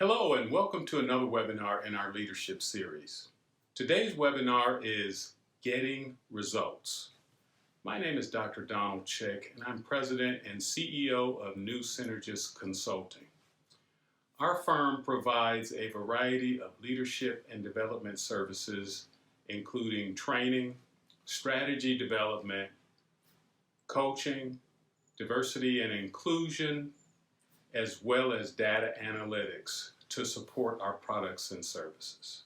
Hello and welcome to another webinar in our leadership series. Today's webinar is Getting Results. My name is Dr. Donald Chick and I'm President and CEO of New Synergist Consulting. Our firm provides a variety of leadership and development services including training, strategy development, coaching, diversity and inclusion, as well as data analytics to support our products and services.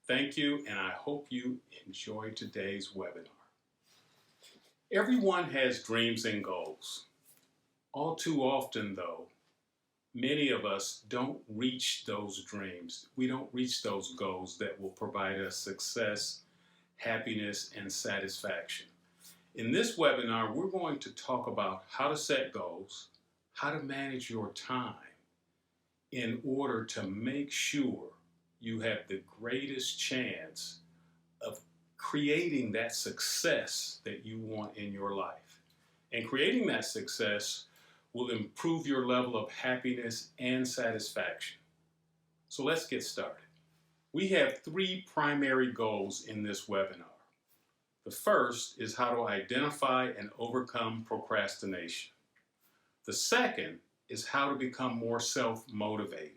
Thank you, and I hope you enjoy today's webinar. Everyone has dreams and goals. All too often, though, many of us don't reach those dreams. We don't reach those goals that will provide us success, happiness, and satisfaction. In this webinar, we're going to talk about how to set goals, how to manage your time in order to make sure you have the greatest chance of creating that success that you want in your life. And creating that success will improve your level of happiness and satisfaction. So let's get started. We have three primary goals in this webinar. The first is how to identify and overcome procrastination. The second is how to become more self-motivated.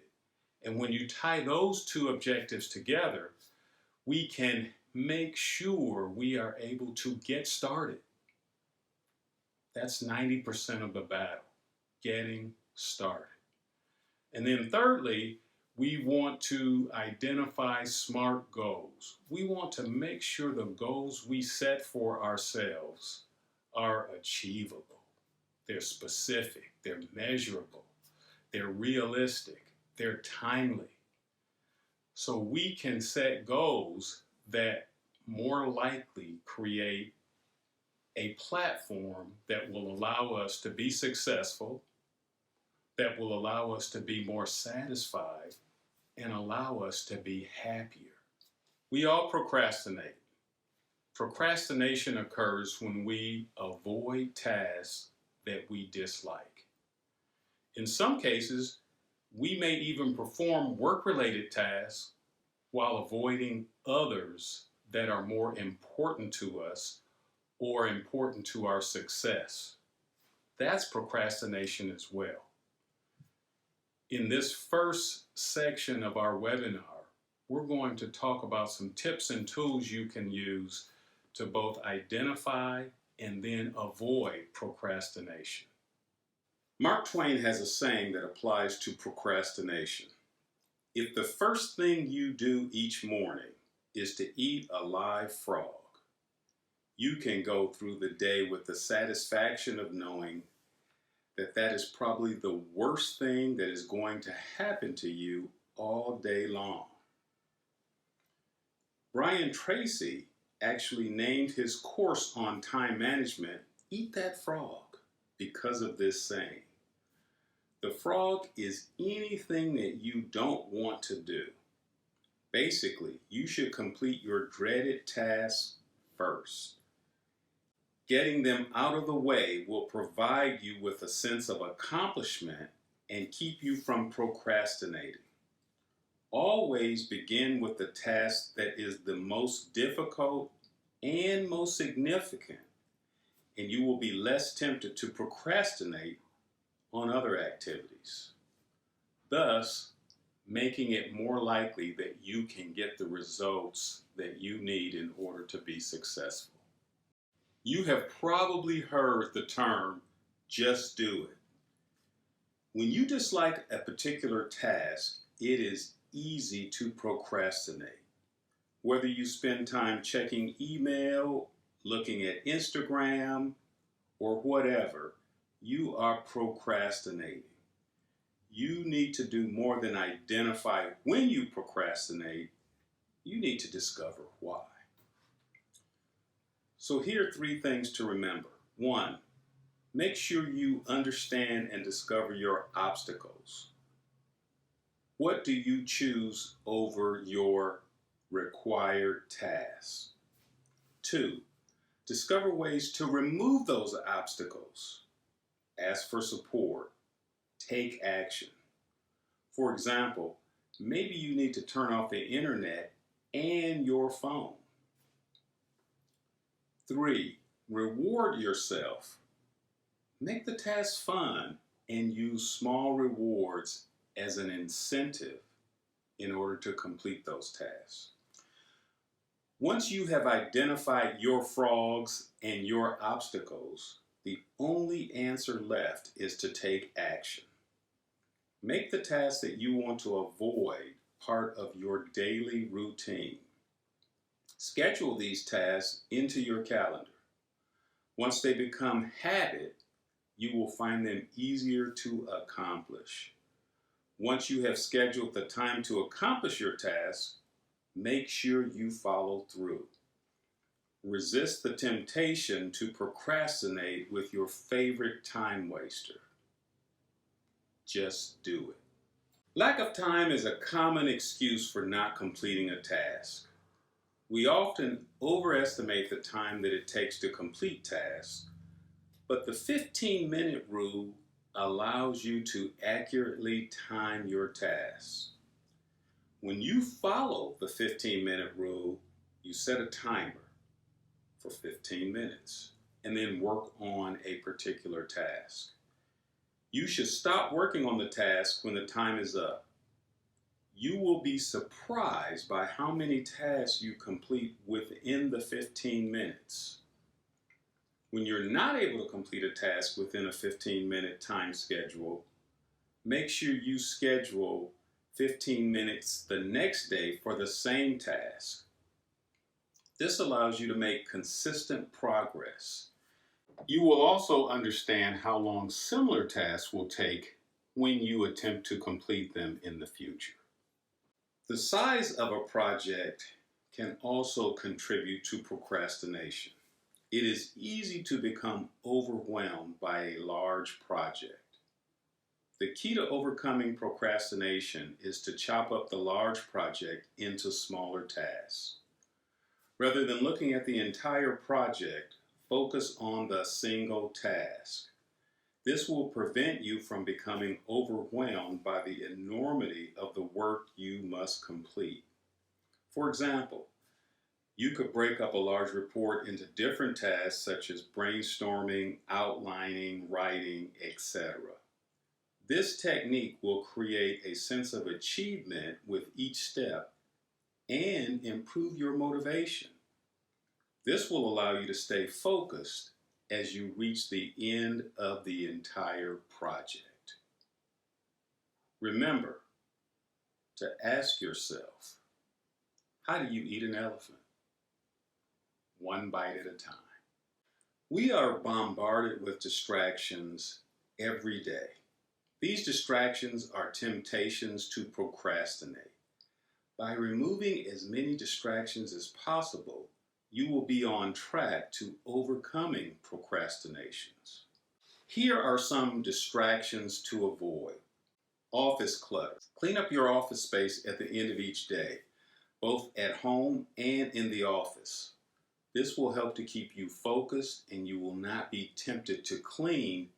And when you tie those two objectives together, we can make sure we are able to get started. That's 90% of the battle, getting started. And then thirdly, we want to identify SMART goals. We want to make sure the goals we set for ourselves are achievable. They're specific, they're measurable, they're realistic, they're timely. So we can set goals that more likely create a platform that will allow us to be successful, that will allow us to be more satisfied, and allow us to be happier. We all procrastinate. Procrastination occurs when we avoid tasks that we dislike. In some cases, we may even perform work-related tasks while avoiding others that are more important to us or important to our success. That's procrastination as well. In this first section of our webinar, we're going to talk about some tips and tools you can use to both identify and then avoid procrastination. Mark Twain has a saying that applies to procrastination. If the first thing you do each morning is to eat a live frog, you can go through the day with the satisfaction of knowing that that is probably the worst thing that is going to happen to you all day long. Brian Tracy actually named his course on time management, Eat That Frog, because of this saying. The frog is anything that you don't want to do. Basically, you should complete your dreaded tasks first. Getting them out of the way will provide you with a sense of accomplishment and keep you from procrastinating. Always begin with the task that is the most difficult and most significant, and you will be less tempted to procrastinate on other activities, thus making it more likely that you can get the results that you need in order to be successful. You have probably heard the term, just do it. When you dislike a particular task, it is easy to procrastinate. Whether you spend time checking email, looking at Instagram, or whatever, you are procrastinating. You need to do more than identify when you procrastinate. You need to discover why. So here are three things to remember. 1, make sure you understand and discover your obstacles. What do you choose over your required tasks? 2, discover ways to remove those obstacles. Ask for support. Take action. For example, maybe you need to turn off the internet and your phone. 3. Reward yourself. Make the task fun and use small rewards as an incentive in order to complete those tasks. Once you have identified your frogs and your obstacles, the only answer left is to take action. Make the tasks that you want to avoid part of your daily routine. Schedule these tasks into your calendar. Once they become habit, you will find them easier to accomplish. Once you have scheduled the time to accomplish your task, make sure you follow through. Resist the temptation to procrastinate with your favorite time waster. Just do it. Lack of time is a common excuse for not completing a task. We often overestimate the time that it takes to complete tasks, but the 15-minute rule allows you to accurately time your tasks. When you follow the 15-minute rule, you set a timer for 15 minutes and then work on a particular task. You should stop working on the task when the time is up. You will be surprised by how many tasks you complete within the 15 minutes. When you're not able to complete a task within a 15-minute time schedule, make sure you schedule 15 minutes the next day for the same task. This allows you to make consistent progress. You will also understand how long similar tasks will take when you attempt to complete them in the future. The size of a project can also contribute to procrastination. It is easy to become overwhelmed by a large project. The key to overcoming procrastination is to chop up the large project into smaller tasks. Rather than looking at the entire project, focus on the single task. This will prevent you from becoming overwhelmed by the enormity of the work you must complete. For example, you could break up a large report into different tasks such as brainstorming, outlining, writing, etc. This technique will create a sense of achievement with each step and improve your motivation. This will allow you to stay focused as you reach the end of the entire project. Remember to ask yourself, how do you eat an elephant? One bite at a time. We are bombarded with distractions every day. These distractions are temptations to procrastinate. By removing as many distractions as possible, you will be on track to overcoming procrastinations. Here are some distractions to avoid. Office clutter. Clean up your office space at the end of each day, both at home and in the office. This will help to keep you focused and you will not be tempted to clean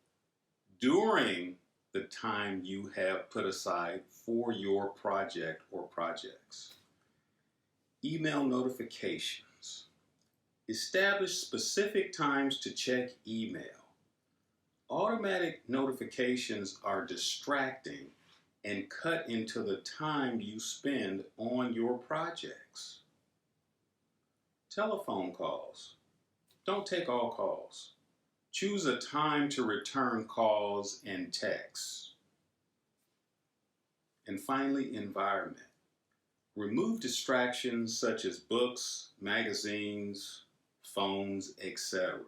during the time you have put aside for your project or projects. Email notifications. Establish specific times to check email. Automatic notifications are distracting and cut into the time you spend on your projects. Telephone calls. Don't take all calls. Choose a time to return calls and texts. And finally, environment. Remove distractions such as books, magazines, phones, etc.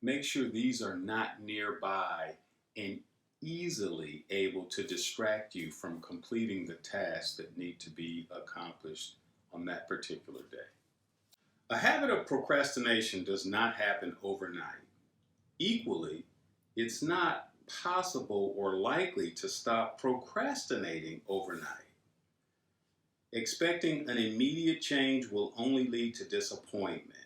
Make sure these are not nearby and easily able to distract you from completing the tasks that need to be accomplished on that particular day. A habit of procrastination does not happen overnight. Equally, it's not possible or likely to stop procrastinating overnight. Expecting an immediate change will only lead to disappointment.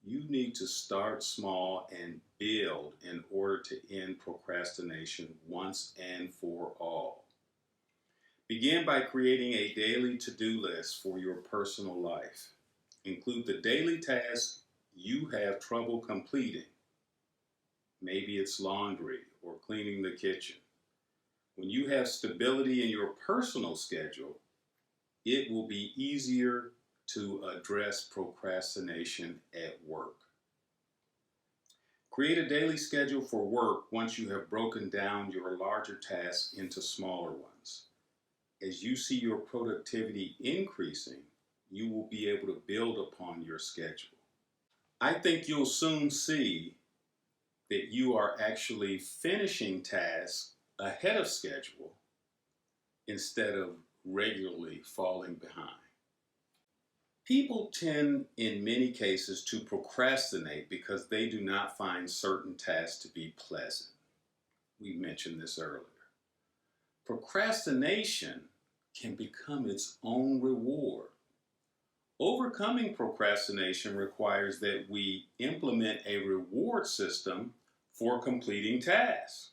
You need to start small and build in order to end procrastination once and for all. Begin by creating a daily to-do list for your personal life. Include the daily tasks you have trouble completing. Maybe it's laundry or cleaning the kitchen. When you have stability in your personal schedule, it will be easier to address procrastination at work. Create a daily schedule for work once you have broken down your larger tasks into smaller ones. As you see your productivity increasing, you will be able to build upon your schedule. I think you'll soon see that you are actually finishing tasks ahead of schedule instead of regularly falling behind. People tend, in many cases, to procrastinate because they do not find certain tasks to be pleasant. We mentioned this earlier. Procrastination can become its own reward. Overcoming procrastination requires that we implement a reward system for completing tasks.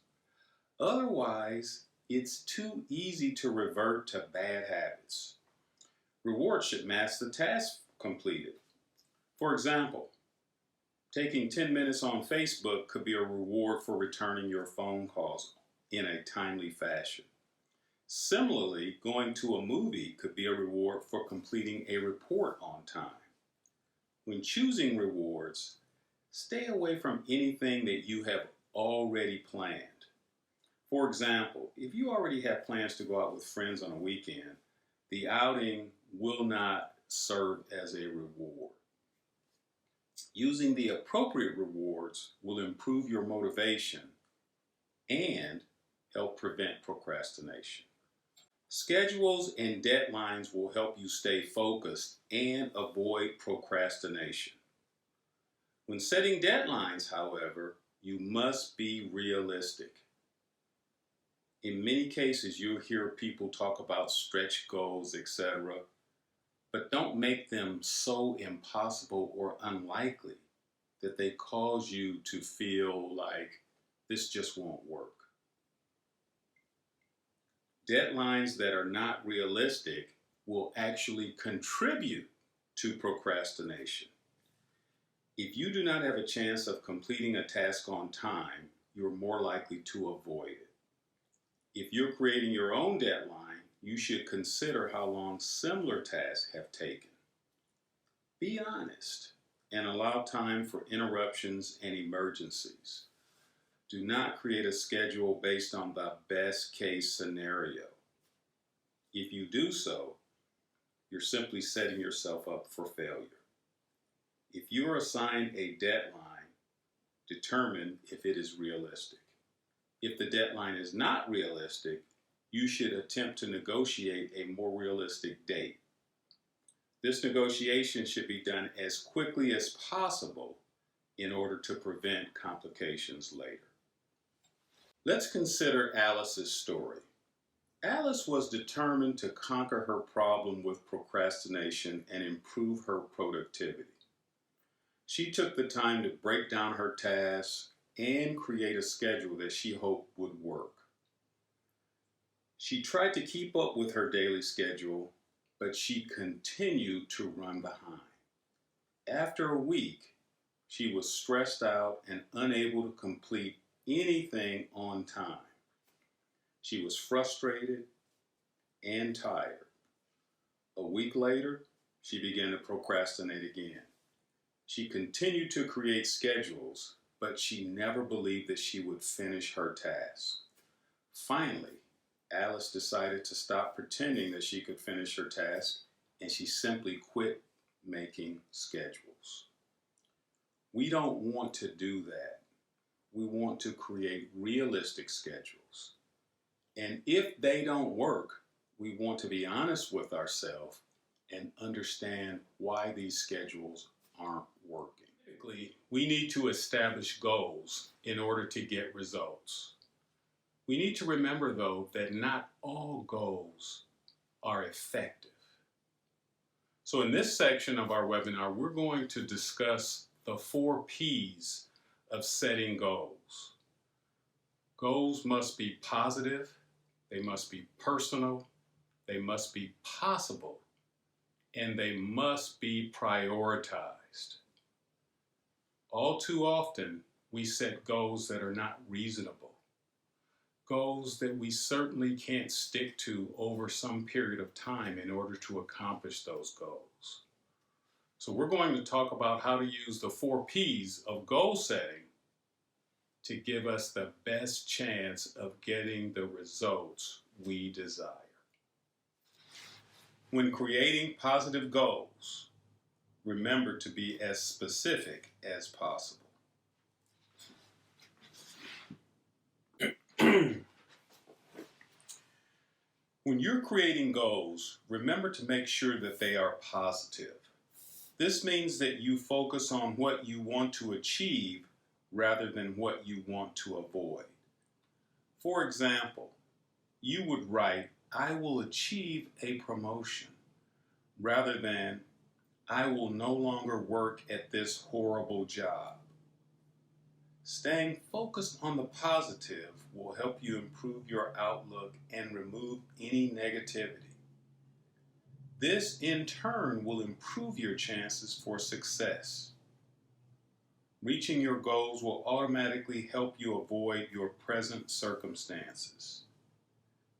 Otherwise, it's too easy to revert to bad habits. Rewards should match the task completed. For example, taking 10 minutes on Facebook could be a reward for returning your phone calls in a timely fashion. Similarly, going to a movie could be a reward for completing a report on time. When choosing rewards, stay away from anything that you have already planned. For example, if you already have plans to go out with friends on a weekend, the outing will not serve as a reward. Using the appropriate rewards will improve your motivation and help prevent procrastination. Schedules and deadlines will help you stay focused and avoid procrastination. When setting deadlines, however, you must be realistic. In many cases, you'll hear people talk about stretch goals, etc., but don't make them so impossible or unlikely that they cause you to feel like this just won't work. Deadlines that are not realistic will actually contribute to procrastination. If you do not have a chance of completing a task on time, you're more likely to avoid it. If you're creating your own deadline, you should consider how long similar tasks have taken. Be honest and allow time for interruptions and emergencies. Do not create a schedule based on the best case scenario. If you do so, you're simply setting yourself up for failure. If you are assigned a deadline, determine if it is realistic. If the deadline is not realistic, you should attempt to negotiate a more realistic date. This negotiation should be done as quickly as possible in order to prevent complications later. Let's consider Alice's story. Alice was determined to conquer her problem with procrastination and improve her productivity. She took the time to break down her tasks and create a schedule that she hoped would work. She tried to keep up with her daily schedule, but she continued to run behind. After a week, she was stressed out and unable to complete anything on time. She was frustrated and tired. A week later, she began to procrastinate again. She continued to create schedules, but she never believed that she would finish her task. Finally, Alice decided to stop pretending that she could finish her task, and she simply quit making schedules. We don't want to do that. We want to create realistic schedules. And if they don't work, we want to be honest with ourselves and understand why these schedules aren't working. Typically, we need to establish goals in order to get results. We need to remember, though, that not all goals are effective. So in this section of our webinar, we're going to discuss the 4 P's of setting goals. Goals must be positive, they must be personal, they must be possible, and they must be prioritized. All too often, we set goals that are not reasonable, goals that we certainly can't stick to over some period of time in order to accomplish those goals. So we're going to talk about how to use the 4 P's of goal setting to give us the best chance of getting the results we desire. When creating positive goals, remember to be as specific as possible. When you're creating goals, remember to make sure that they are positive. This means that you focus on what you want to achieve rather than what you want to avoid. For example, you would write, "I will achieve a promotion," rather than, "I will no longer work at this horrible job." Staying focused on the positive will help you improve your outlook and remove any negativity. This, in turn, will improve your chances for success. Reaching your goals will automatically help you avoid your present circumstances.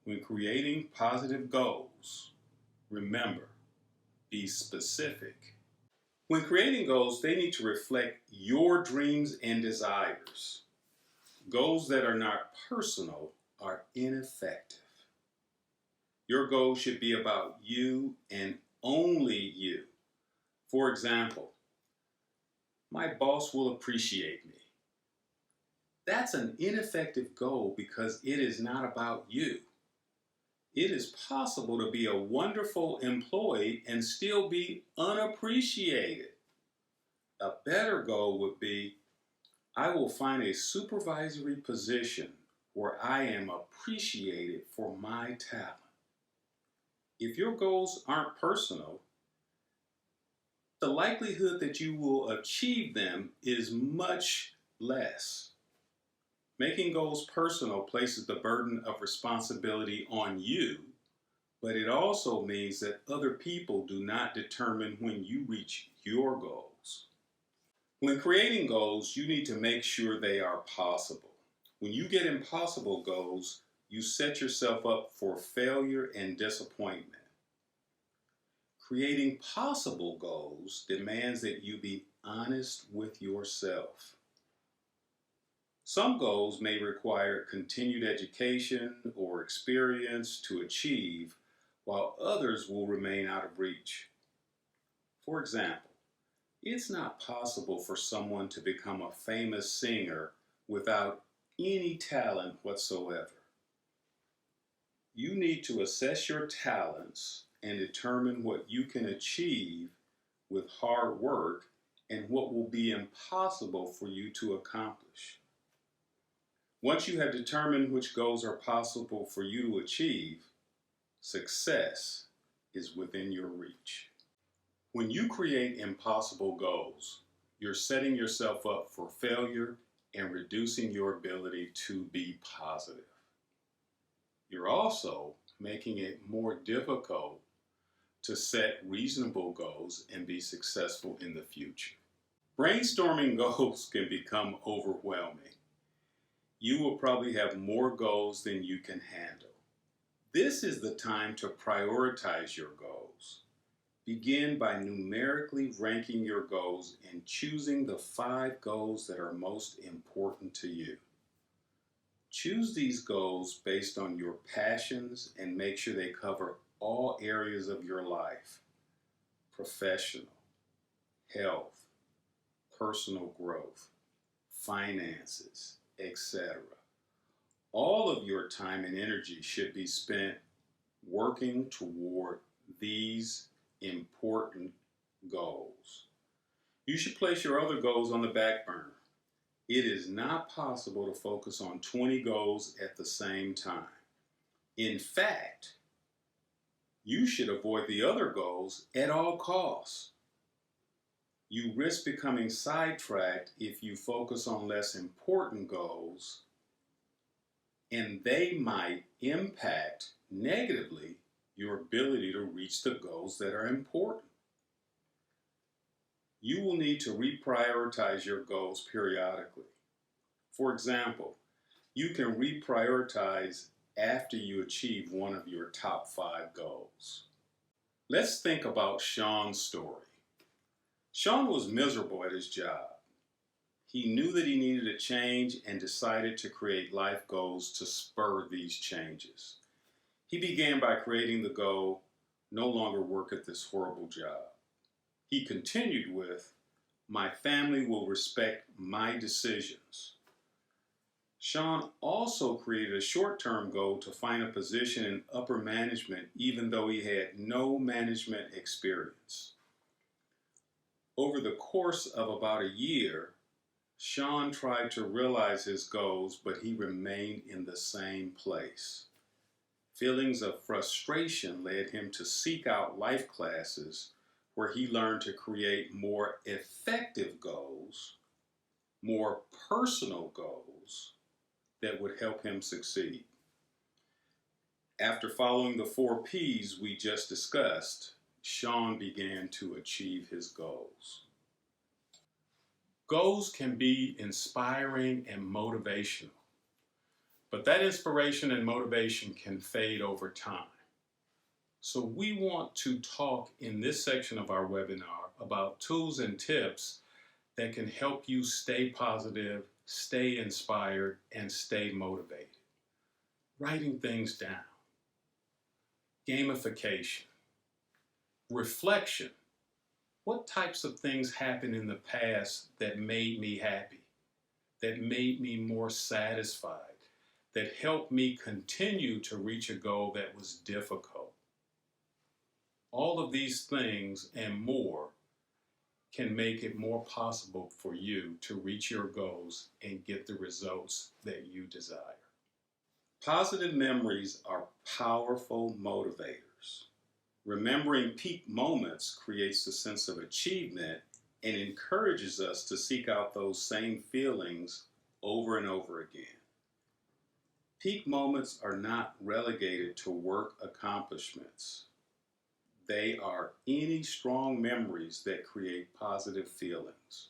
When creating positive goals, remember, be specific. When creating goals, they need to reflect your dreams and desires. Goals that are not personal are ineffective. Your goal should be about you and only you. For example, "My boss will appreciate me." That's an ineffective goal because it is not about you. It is possible to be a wonderful employee and still be unappreciated. A better goal would be, "I will find a supervisory position where I am appreciated for my talent." If your goals aren't personal, the likelihood that you will achieve them is much less. Making goals personal places the burden of responsibility on you, but it also means that other people do not determine when you reach your goals. When creating goals, you need to make sure they are possible. When you get impossible goals, you set yourself up for failure and disappointment. Creating possible goals demands that you be honest with yourself. Some goals may require continued education or experience to achieve, while others will remain out of reach. For example, it's not possible for someone to become a famous singer without any talent whatsoever. You need to assess your talents and determine what you can achieve with hard work and what will be impossible for you to accomplish. Once you have determined which goals are possible for you to achieve, success is within your reach. When you create impossible goals, you're setting yourself up for failure and reducing your ability to be positive. You're also making it more difficult to set reasonable goals and be successful in the future. Brainstorming goals can become overwhelming. You will probably have more goals than you can handle. This is the time to prioritize your goals. Begin by numerically ranking your goals and choosing the 5 goals that are most important to you. Choose these goals based on your passions and make sure they cover all areas of your life: professional, health, personal growth, finances, etc. All of your time and energy should be spent working toward these important goals. You should place your other goals on the back burner. It is not possible to focus on 20 goals at the same time. In fact, you should avoid the other goals at all costs. You risk becoming sidetracked if you focus on less important goals, and they might impact negatively your ability to reach the goals that are important. You will need to reprioritize your goals periodically. For example, you can reprioritize after you achieve one of your top 5 goals. Let's think about Sean's story. Sean was miserable at his job. He knew that he needed a change and decided to create life goals to spur these changes. He began by creating the goal, no longer work at this horrible job. He continued with, my family will respect my decisions. Sean also created a short-term goal to find a position in upper management even though he had no management experience. Over the course of about a year, Sean tried to realize his goals, but he remained in the same place. Feelings of frustration led him to seek out life classes where he learned to create more effective goals, more personal goals that would help him succeed. After following the 4 P's we just discussed, Sean began to achieve his goals. Goals can be inspiring and motivational, but that inspiration and motivation can fade over time. So we want to talk in this section of our webinar about tools and tips that can help you stay positive, stay inspired, and stay motivated. Writing things down. Gamification. Reflection. What types of things happened in the past that made me happy, that made me more satisfied, that helped me continue to reach a goal that was difficult? All of these things and more can make it more possible for you to reach your goals and get the results that you desire. Positive memories are powerful motivators. Remembering peak moments creates a sense of achievement and encourages us to seek out those same feelings over and over again. Peak moments are not relegated to work accomplishments. They are any strong memories that create positive feelings.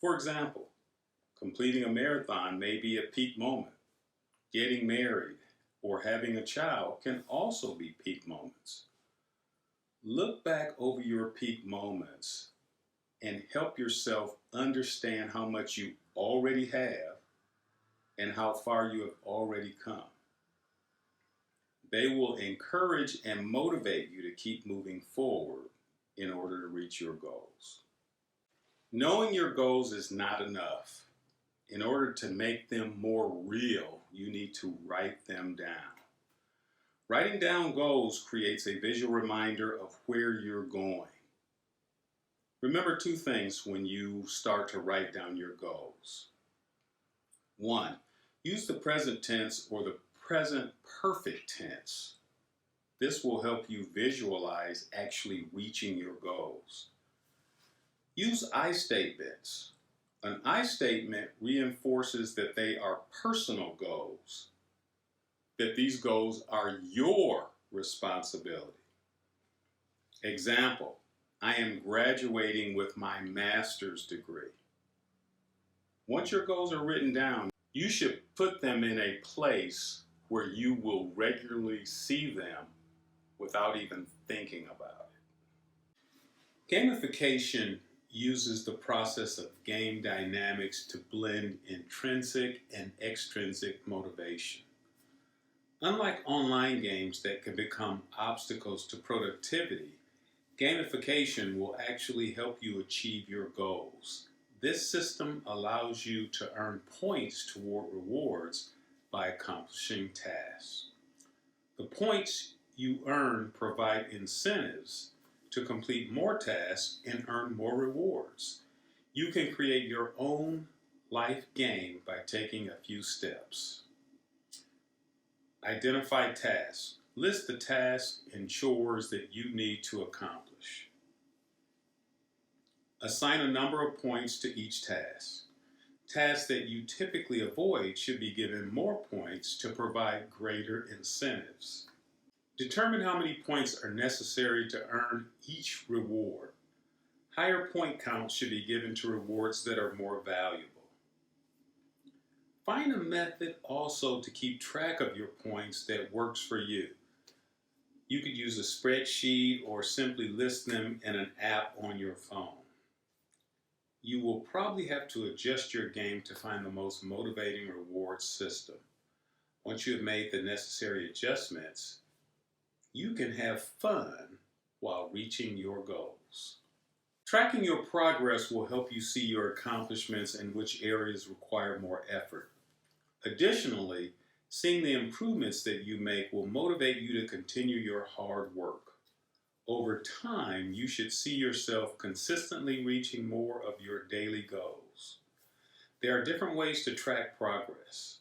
For example, completing a marathon may be a peak moment. Getting married or having a child can also be peak moments. Look back over your peak moments and help yourself understand how much you already have and how far you have already come. They will encourage and motivate you to keep moving forward in order to reach your goals. Knowing your goals is not enough. In order to make them more real, you need to write them down. Writing down goals creates a visual reminder of where you're going. Remember 2 things when you start to write down your goals. 1, use the present tense or the present perfect tense. This will help you visualize actually reaching your goals. Use I statements. An I statement reinforces that they are personal goals, that these goals are your responsibility. Example, I am graduating with my master's degree. Once your goals are written down, you should put them in a place where you will regularly see them without even thinking about it. Gamification uses the process of game dynamics to blend intrinsic and extrinsic motivation. Unlike online games that can become obstacles to productivity, gamification will actually help you achieve your goals. This system allows you to earn points toward rewards by accomplishing tasks. The points you earn provide incentives to complete more tasks and earn more rewards. You can create your own life game by taking a few steps. Identify tasks. List the tasks and chores that you need to accomplish. Assign a number of points to each task. Tasks that you typically avoid should be given more points to provide greater incentives. Determine how many points are necessary to earn each reward. Higher point counts should be given to rewards that are more valuable. Find a method also to keep track of your points that works for you. You could use a spreadsheet or simply list them in an app on your phone. You will probably have to adjust your game to find the most motivating reward system. Once you have made the necessary adjustments, you can have fun while reaching your goals. Tracking your progress will help you see your accomplishments and which areas require more effort. Additionally, seeing the improvements that you make will motivate you to continue your hard work. Over time, you should see yourself consistently reaching more of your daily goals. There are different ways to track progress.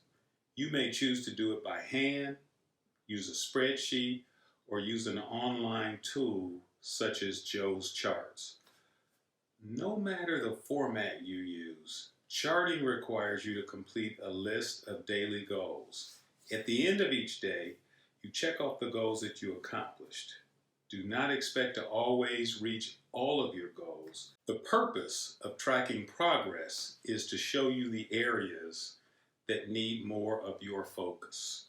You may choose to do it by hand, use a spreadsheet, or use an online tool such as Joe's Charts. No matter the format you use, charting requires you to complete a list of daily goals. At the end of each day, you check off the goals that you accomplished. Do not expect to always reach all of your goals. The purpose of tracking progress is to show you the areas that need more of your focus.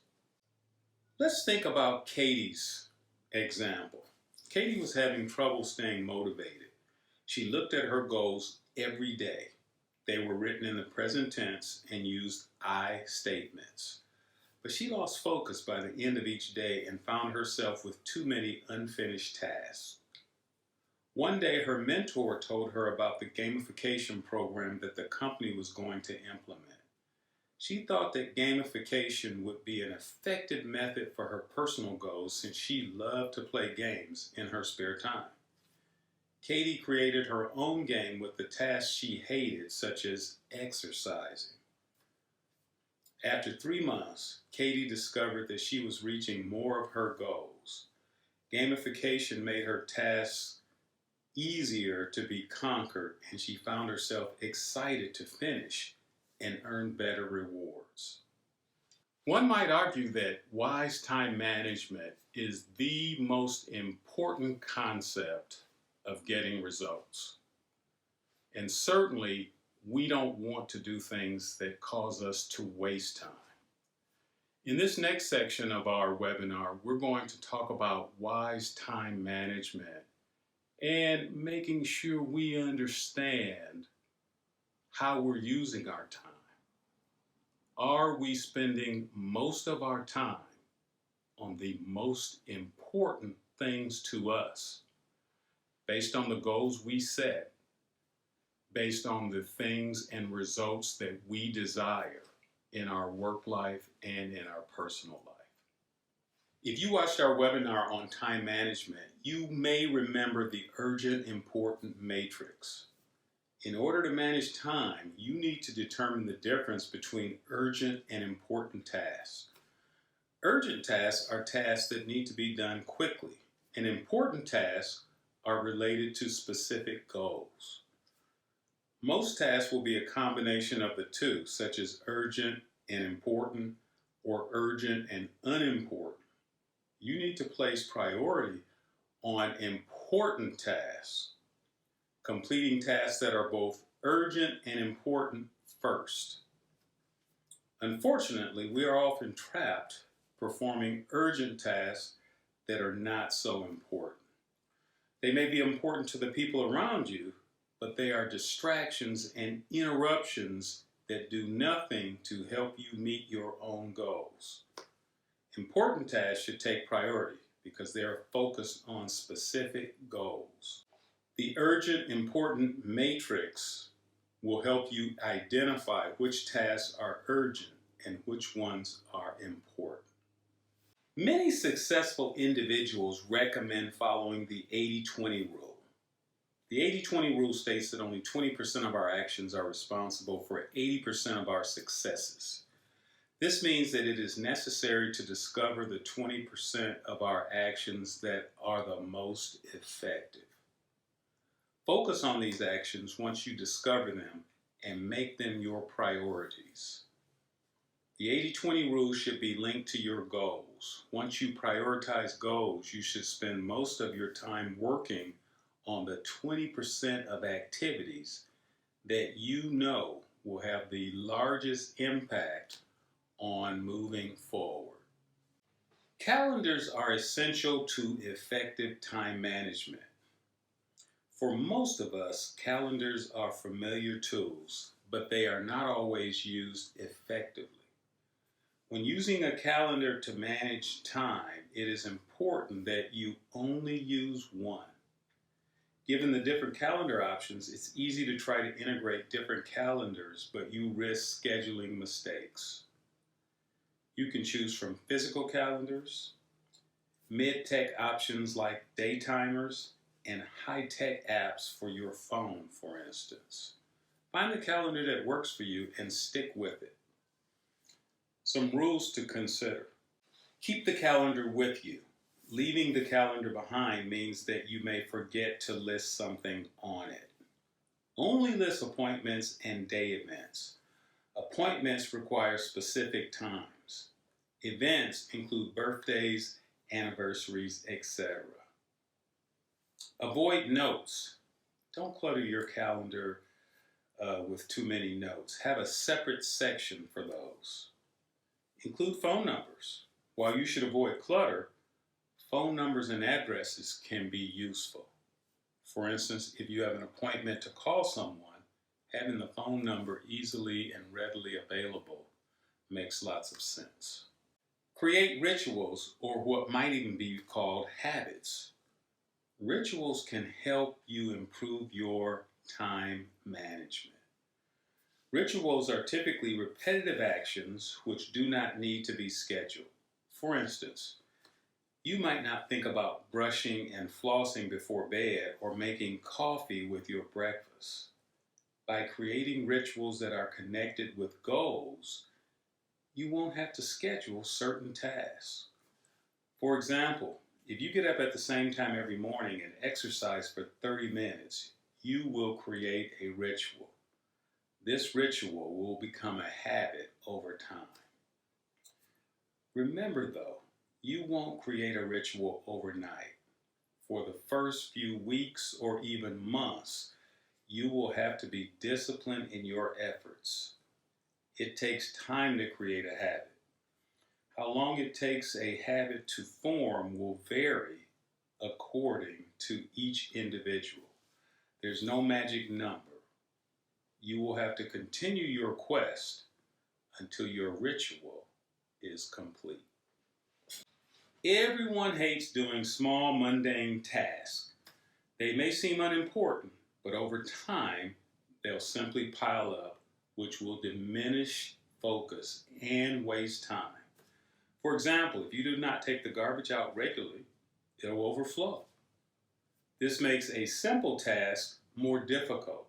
Let's think about Katie's example. Katie was having trouble staying motivated. She looked at her goals every day. They were written in the present tense and used I statements. But she lost focus by the end of each day and found herself with too many unfinished tasks. One day, her mentor told her about the gamification program that the company was going to implement. She thought that gamification would be an effective method for her personal goals since she loved to play games in her spare time. Katie created her own game with the tasks she hated, such as exercising. After 3 months, Katie discovered that she was reaching more of her goals. Gamification made her tasks easier to be conquered, and she found herself excited to finish and earn better rewards. One might argue that wise time management is the most important concept of getting results. And certainly, we don't want to do things that cause us to waste time. In this next section of our webinar, we're going to talk about wise time management and making sure we understand how we're using our time. Are we spending most of our time on the most important things to us, based on the goals we set, based on the things and results that we desire in our work life and in our personal life? If you watched our webinar on time management, you may remember the urgent important matrix. In order to manage time, you need to determine the difference between urgent and important tasks. Urgent tasks are tasks that need to be done quickly, and important tasks are related to specific goals. Most tasks will be a combination of the two, such as urgent and important, or urgent and unimportant. You need to place priority on important tasks, completing tasks that are both urgent and important first. Unfortunately, we are often trapped performing urgent tasks that are not so important. They may be important to the people around you, but they are distractions and interruptions that do nothing to help you meet your own goals. Important tasks should take priority because they are focused on specific goals. The urgent important matrix will help you identify which tasks are urgent and which ones are important. Many successful individuals recommend following the 80-20 rule. The 80-20 rule states that only 20% of our actions are responsible for 80% of our successes. This means that it is necessary to discover the 20% of our actions that are the most effective. Focus on these actions once you discover them and make them your priorities. The 80-20 rule should be linked to your goals. Once you prioritize goals, you should spend most of your time working on the 20% of activities that you know will have the largest impact on moving forward. Calendars are essential to effective time management. For most of us, calendars are familiar tools, but they are not always used effectively. When using a calendar to manage time, it is important that you only use one. Given the different calendar options, it's easy to try to integrate different calendars, but you risk scheduling mistakes. You can choose from physical calendars, mid-tech options like day timers, and high-tech apps for your phone, for instance. Find the calendar that works for you and stick with it. Some rules to consider. Keep the calendar with you. Leaving the calendar behind means that you may forget to list something on it. Only list appointments and day events. Appointments require specific times. Events include birthdays, anniversaries, etc. Avoid notes. Don't clutter your calendar with too many notes. Have a separate section for those. Include phone numbers. While you should avoid clutter, phone numbers and addresses can be useful. For instance, if you have an appointment to call someone, having the phone number easily and readily available makes lots of sense. Create rituals, or what might even be called habits. Rituals can help you improve your time management. Rituals are typically repetitive actions which do not need to be scheduled. For instance, you might not think about brushing and flossing before bed or making coffee with your breakfast. By creating rituals that are connected with goals, you won't have to schedule certain tasks. For example, if you get up at the same time every morning and exercise for 30 minutes, you will create a ritual. This ritual will become a habit over time. Remember though, you won't create a ritual overnight. For the first few weeks or even months, you will have to be disciplined in your efforts. It takes time to create a habit. How long it takes a habit to form will vary according to each individual. There's no magic number. You will have to continue your quest until your ritual is complete. Everyone hates doing small, mundane tasks. They may seem unimportant, but over time, they'll simply pile up, which will diminish focus and waste time. For example, if you do not take the garbage out regularly, it'll overflow. This makes a simple task more difficult.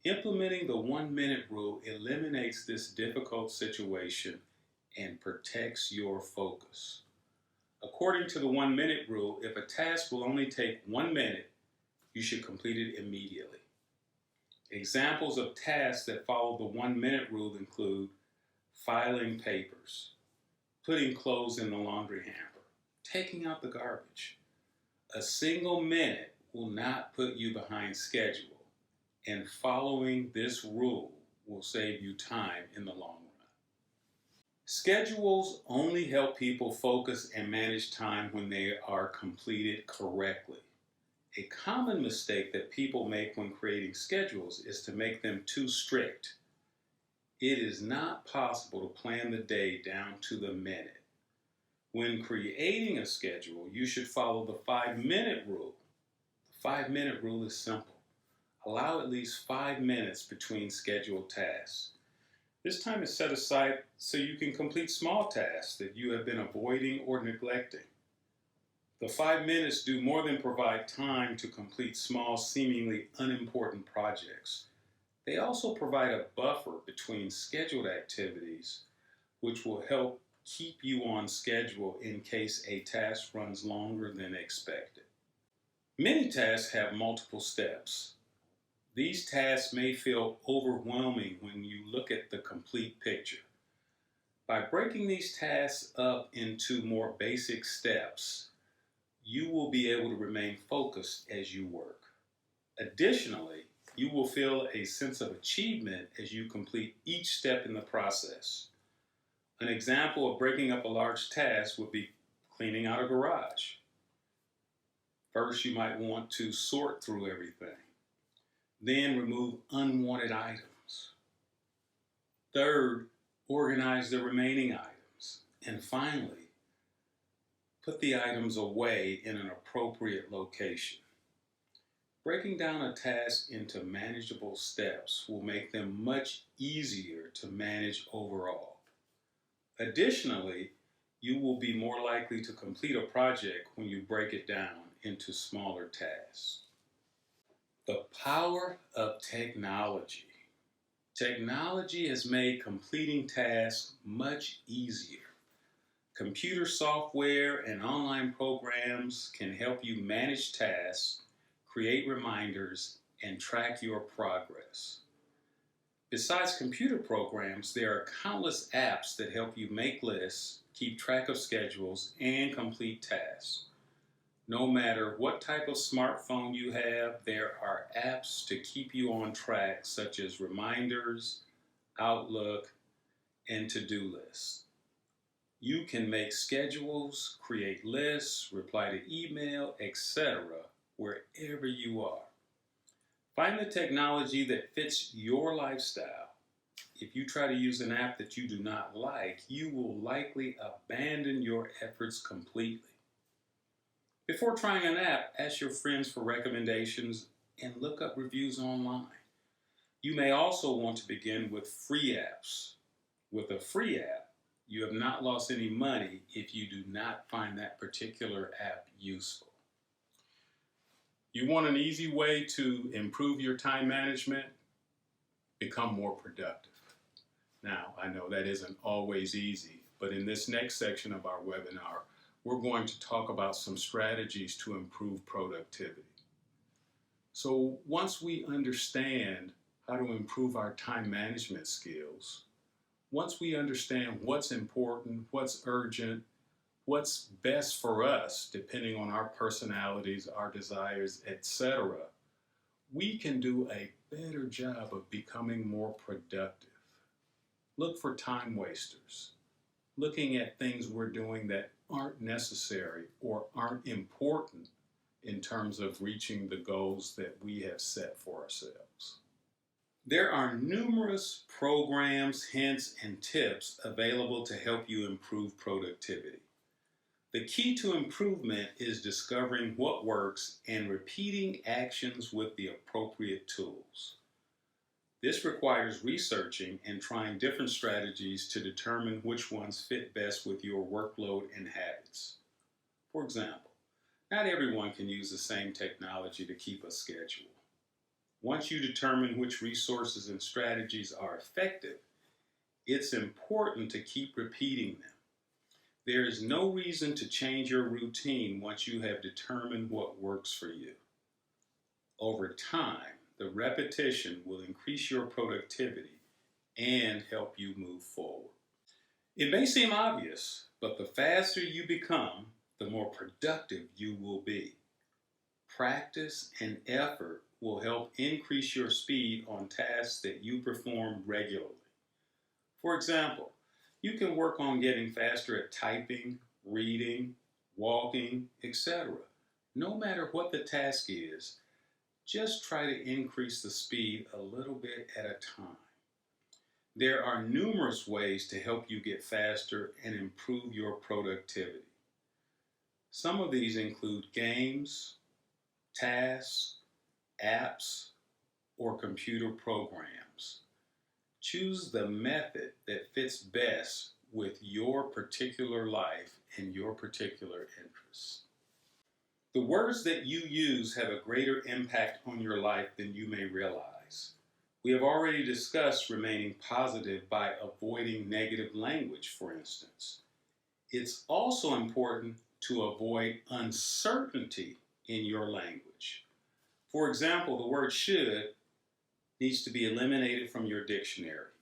Implementing the 1-minute rule eliminates this difficult situation and protects your focus. According to the 1-minute rule, if a task will only take 1 minute, you should complete it immediately. Examples of tasks that follow the 1-minute rule include filing papers, putting clothes in the laundry hamper, taking out the garbage. A single minute will not put you behind schedule, and following this rule will save you time in the long run. Schedules only help people focus and manage time when they are completed correctly. A common mistake that people make when creating schedules is to make them too strict. It is not possible to plan the day down to the minute. When creating a schedule, you should follow the 5-minute rule. The 5-minute rule is simple. Allow at least 5 minutes between scheduled tasks. This time is set aside so you can complete small tasks that you have been avoiding or neglecting. The 5 minutes do more than provide time to complete small, seemingly unimportant projects. They also provide a buffer between scheduled activities, which will help keep you on schedule in case a task runs longer than expected. Many tasks have multiple steps. These tasks may feel overwhelming when you look at the complete picture. By breaking these tasks up into more basic steps, you will be able to remain focused as you work. Additionally, you will feel a sense of achievement as you complete each step in the process. An example of breaking up a large task would be cleaning out a garage. First, you might want to sort through everything. Then remove unwanted items. Third, organize the remaining items. And finally, put the items away in an appropriate location. Breaking down a task into manageable steps will make them much easier to manage overall. Additionally, you will be more likely to complete a project when you break it down into smaller tasks. The power of technology. Technology has made completing tasks much easier. Computer software and online programs can help you manage tasks, create reminders, and track your progress. Besides computer programs, there are countless apps that help you make lists, keep track of schedules, and complete tasks. No matter what type of smartphone you have, there are apps to keep you on track, such as Reminders, Outlook, and to-do lists. You can make schedules, create lists, reply to email, etc., wherever you are. Find the technology that fits your lifestyle. If you try to use an app that you do not like, you will likely abandon your efforts completely. Before trying an app, ask your friends for recommendations and look up reviews online. You may also want to begin with free apps. With a free app, you have not lost any money if you do not find that particular app useful. You want an easy way to improve your time management? Become more productive. Now, I know that isn't always easy, but in this next section of our webinar, we're going to talk about some strategies to improve productivity. So once we understand how to improve our time management skills, once we understand what's important, what's urgent, what's best for us, depending on our personalities, our desires, etc., we can do a better job of becoming more productive. Look for time wasters. Looking at things we're doing that aren't necessary or aren't important in terms of reaching the goals that we have set for ourselves. There are numerous programs, hints, and tips available to help you improve productivity. The key to improvement is discovering what works and repeating actions with the appropriate tools. This requires researching and trying different strategies to determine which ones fit best with your workload and habits. For example, not everyone can use the same technology to keep a schedule. Once you determine which resources and strategies are effective, it's important to keep repeating them. There is no reason to change your routine once you have determined what works for you. Over time, the repetition will increase your productivity and help you move forward. It may seem obvious, but the faster you become, the more productive you will be. Practice and effort will help increase your speed on tasks that you perform regularly. For example, you can work on getting faster at typing, reading, walking, etc. No matter what the task is, just try to increase the speed a little bit at a time. There are numerous ways to help you get faster and improve your productivity. Some of these include games, tasks, apps, or computer programs. Choose the method that fits best with your particular life and your particular interests. The words that you use have a greater impact on your life than you may realize. We have already discussed remaining positive by avoiding negative language, for instance. It's also important to avoid uncertainty in your language. For example, the word should needs to be eliminated from your dictionary.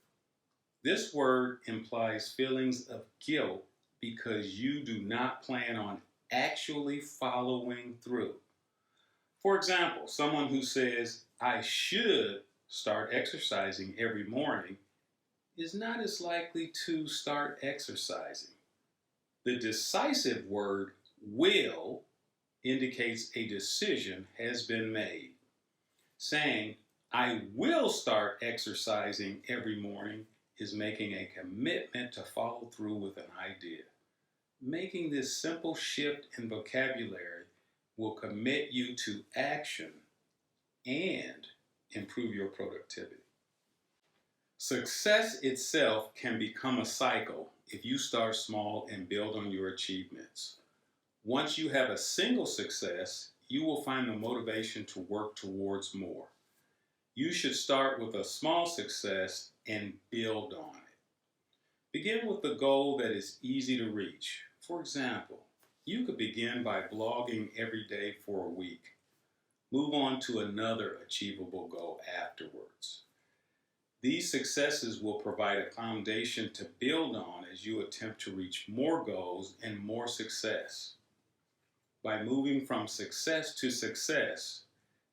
This word implies feelings of guilt because you do not plan on actually following through. For example, someone who says, I should start exercising every morning is not as likely to start exercising. The decisive word will indicates a decision has been made. Saying, I will start exercising every morning is making a commitment to follow through with an idea. Making this simple shift in vocabulary will commit you to action and improve your productivity. Success itself can become a cycle if you start small and build on your achievements. Once you have a single success, you will find the motivation to work towards more. You should start with a small success and build on it. Begin with a goal that is easy to reach. For example, you could begin by blogging every day for a week. Move on to another achievable goal afterwards. These successes will provide a foundation to build on as you attempt to reach more goals and more success. By moving from success to success,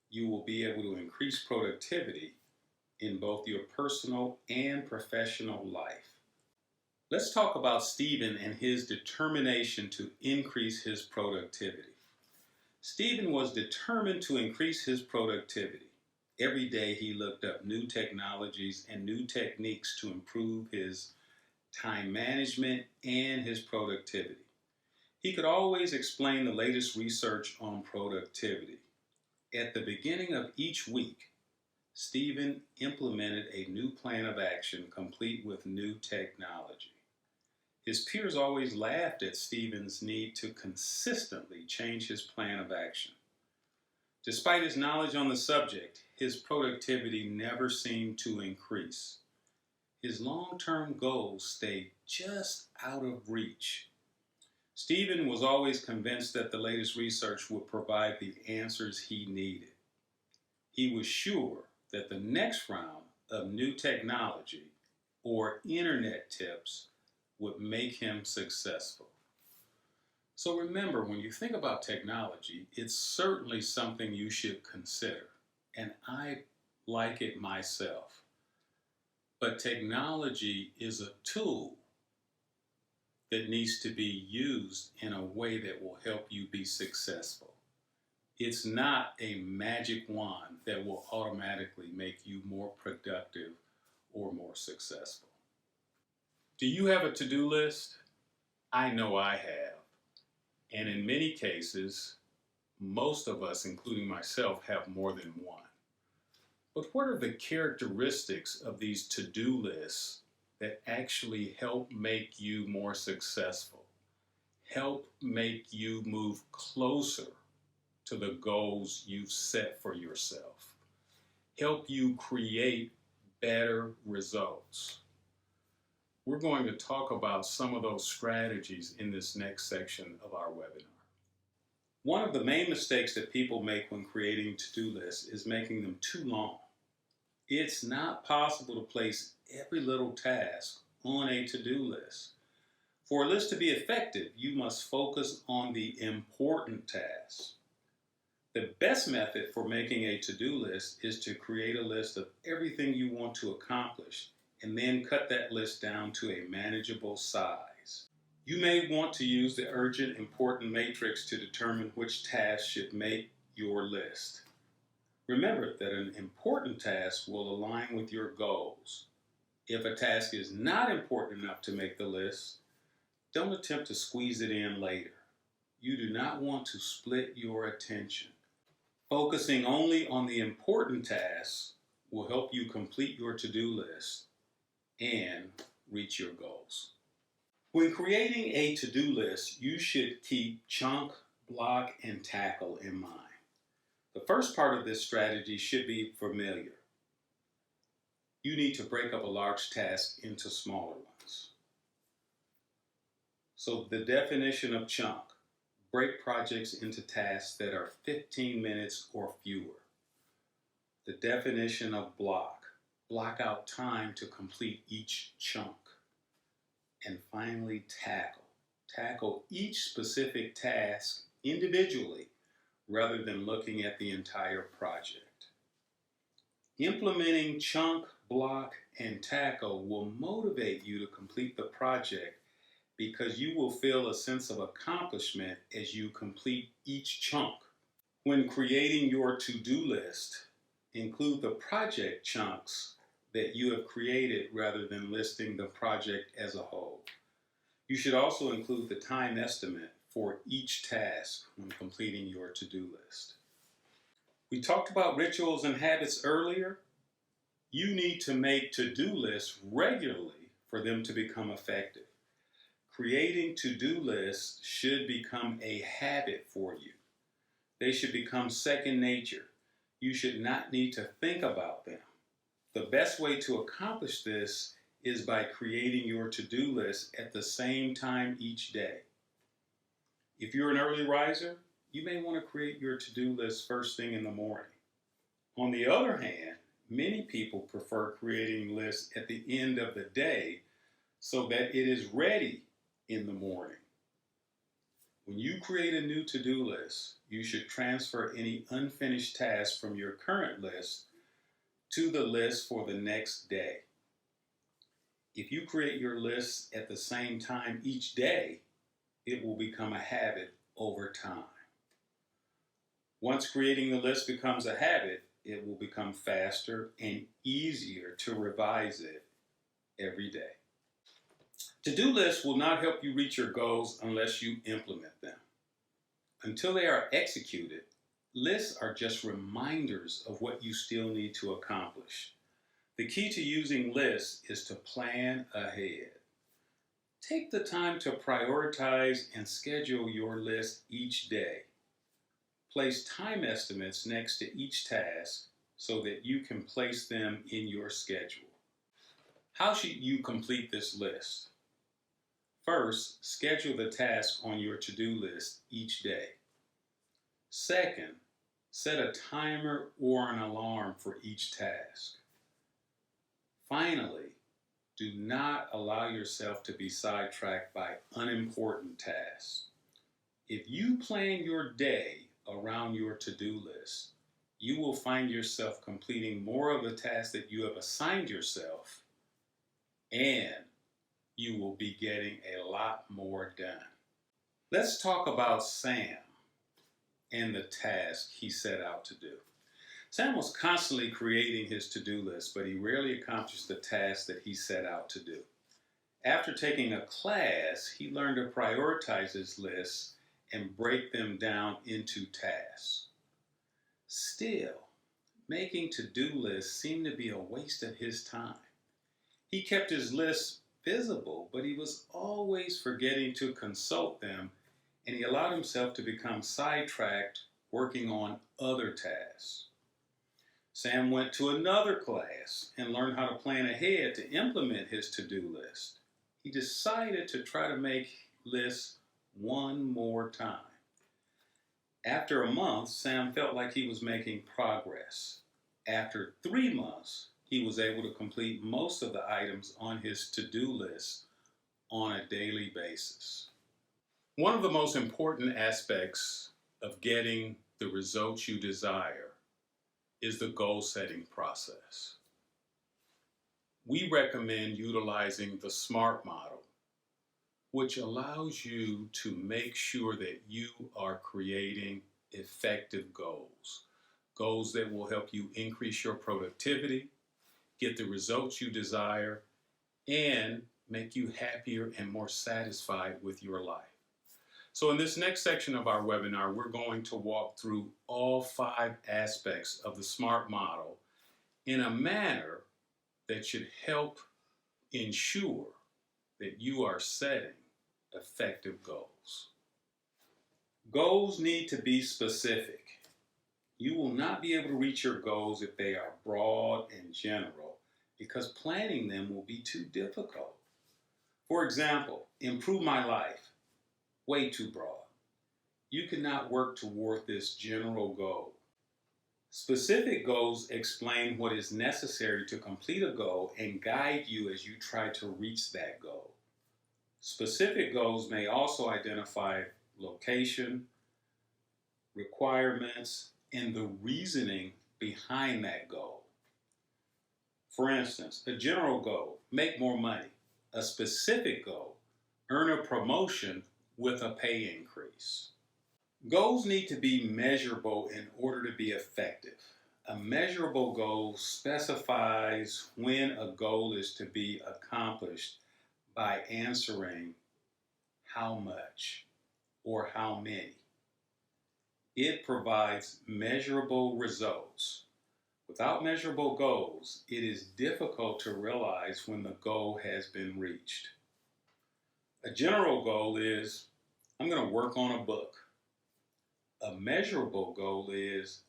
you will be able to increase productivity in both your personal and professional life. Let's talk about Stephen and his determination to increase his productivity. Stephen was determined to increase his productivity. Every day he looked up new technologies and new techniques to improve his time management and his productivity. He could always explain the latest research on productivity. At the beginning of each week, Stephen implemented a new plan of action complete with new technology. His peers always laughed at Stephen's need to consistently change his plan of action. Despite his knowledge on the subject, his productivity never seemed to increase. His long-term goals stayed just out of reach. Stephen was always convinced that the latest research would provide the answers he needed. He was sure that the next round of new technology or internet tips would make him successful. So remember, when you think about technology, it's certainly something you should consider. And I like it myself. But technology is a tool that needs to be used in a way that will help you be successful. It's not a magic wand that will automatically make you more productive or more successful. Do you have a to-do list? I know I have. And in many cases, most of us, including myself, have more than one. But what are the characteristics of these to-do lists that actually help make you more successful? Help make you move closer to the goals you've set for yourself? Help you create better results? We're going to talk about some of those strategies in this next section of our webinar. One of the main mistakes that people make when creating to-do lists is making them too long. It's not possible to place every little task on a to-do list. For a list to be effective, you must focus on the important tasks. The best method for making a to-do list is to create a list of everything you want to accomplish and then cut that list down to a manageable size. You may want to use the urgent important matrix to determine which tasks should make your list. Remember that an important task will align with your goals. If a task is not important enough to make the list, don't attempt to squeeze it in later. You do not want to split your attention. Focusing only on the important tasks will help you complete your to-do list and reach your goals. When creating a to-do list, you should keep chunk, block, and tackle in mind. The first part of this strategy should be familiar. You need to break up a large task into smaller ones. So the definition of chunk: break projects into tasks that are 15 minutes or fewer. The definition of block: block out time to complete each chunk. And finally, tackle. Tackle each specific task individually rather than looking at the entire project. Implementing chunk, block, and tackle will motivate you to complete the project because you will feel a sense of accomplishment as you complete each chunk. When creating your to-do list, include the project chunks that you have created rather than listing the project as a whole. You should also include the time estimate for each task when completing your to-do list. We talked about rituals and habits earlier. You need to make to-do lists regularly for them to become effective. Creating to-do lists should become a habit for you. They should become second nature. You should not need to think about them. The best way to accomplish this is by creating your to-do list at the same time each day. If you're an early riser, you may want to create your to-do list first thing in the morning. On the other hand, many people prefer creating lists at the end of the day so that it is ready in the morning. When you create a new to-do list, you should transfer any unfinished tasks from your current list to the list for the next day. If you create your list at the same time each day, it will become a habit over time. Once creating the list becomes a habit, it will become faster and easier to revise it every day. To-do lists will not help you reach your goals unless you implement them. Until they are executed, lists are just reminders of what you still need to accomplish. The key to using lists is to plan ahead. Take the time to prioritize and schedule your list each day. Place time estimates next to each task so that you can place them in your schedule. How should you complete this list? First, schedule the tasks on your to-do list each day. Second, set a timer or an alarm for each task. Finally, do not allow yourself to be sidetracked by unimportant tasks. If you plan your day around your to-do list, you will find yourself completing more of the tasks that you have assigned yourself, and you will be getting a lot more done. Let's talk about Sam and the task he set out to do. Sam was constantly creating his to-do list, but he rarely accomplished the tasks that he set out to do. After taking a class, he learned to prioritize his lists and break them down into tasks. Still, making to-do lists seemed to be a waste of his time. He kept his lists visible, but he was always forgetting to consult them, and he allowed himself to become sidetracked working on other tasks. Sam went to another class and learned how to plan ahead to implement his to-do list. He decided to try to make lists one more time. After a month, Sam felt like he was making progress. After 3 months, he was able to complete most of the items on his to-do list on a daily basis. One of the most important aspects of getting the results you desire is the goal-setting process. We recommend utilizing the SMART model, which allows you to make sure that you are creating effective goals. Goals that will help you increase your productivity, get the results you desire, and make you happier and more satisfied with your life. So in this next section of our webinar, we're going to walk through all 5 aspects of the SMART model in a manner that should help ensure that you are setting effective goals. Goals need to be specific. You will not be able to reach your goals if they are broad and general, because planning them will be too difficult. For example, improve my life. Way too broad. You cannot work toward this general goal. Specific goals explain what is necessary to complete a goal and guide you as you try to reach that goal. Specific goals may also identify location, requirements, and the reasoning behind that goal. For instance, a general goal, make more money. A specific goal, earn a promotion with a pay increase. Goals need to be measurable in order to be effective. A measurable goal specifies when a goal is to be accomplished by answering how much or how many. It provides measurable results. Without measurable goals, it is difficult to realize when the goal has been reached. A general goal is, I'm going to work on a book. A measurable goal is,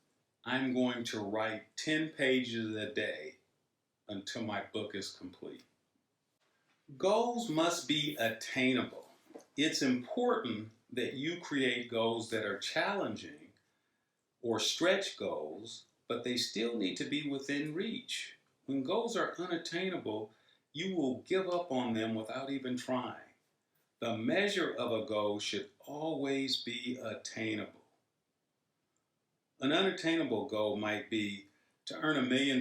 I'm going to write 10 pages a day until my book is complete. Goals must be attainable. It's important that you create goals that are challenging or stretch goals, but they still need to be within reach. When goals are unattainable, you will give up on them without even trying. The measure of a goal should always be attainable. An unattainable goal might be to earn $1 million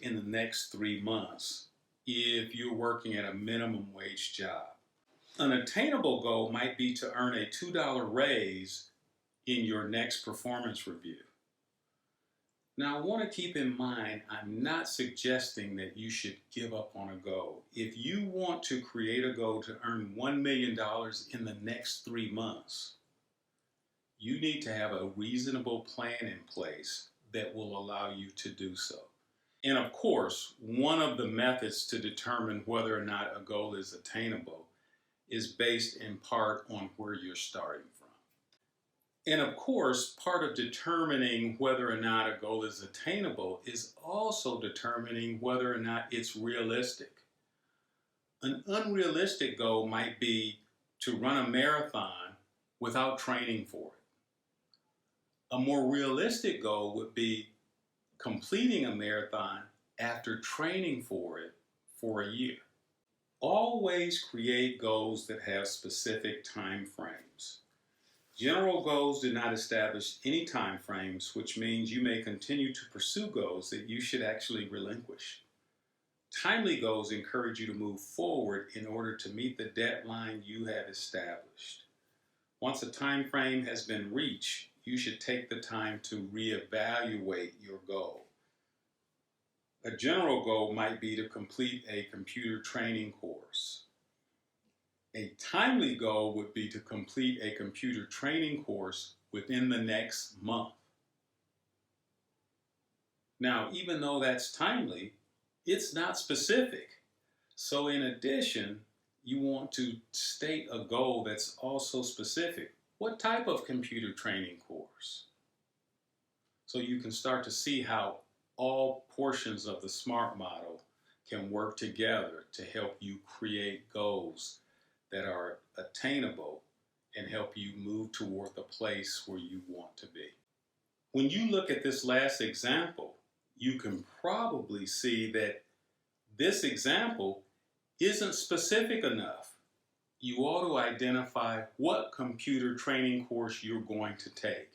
in the next 3 months if you're working at a minimum wage job. An attainable goal might be to earn a $2 raise in your next performance review. Now, I want to keep in mind, I'm not suggesting that you should give up on a goal. If you want to create a goal to earn $1 million in the next 3 months, you need to have a reasonable plan in place that will allow you to do so. And of course, one of the methods to determine whether or not a goal is attainable is based in part on where you're starting from. And of course, part of determining whether or not a goal is attainable is also determining whether or not it's realistic. An unrealistic goal might be to run a marathon without training for it. A more realistic goal would be completing a marathon after training for it for a year. Always create goals that have specific time frames. General goals do not establish any time frames, which means you may continue to pursue goals that you should actually relinquish. Timely goals encourage you to move forward in order to meet the deadline you have established. Once a time frame has been reached, you should take the time to reevaluate your goal. A general goal might be to complete a computer training course. A timely goal would be to complete a computer training course within the next month. Now, even though that's timely, it's not specific. So in addition, you want to state a goal that's also specific. What type of computer training course? So you can start to see how all portions of the SMART model can work together to help you create goals that are attainable and help you move toward the place where you want to be. When you look at this last example, you can probably see that this example isn't specific enough. You ought to identify what computer training course you're going to take.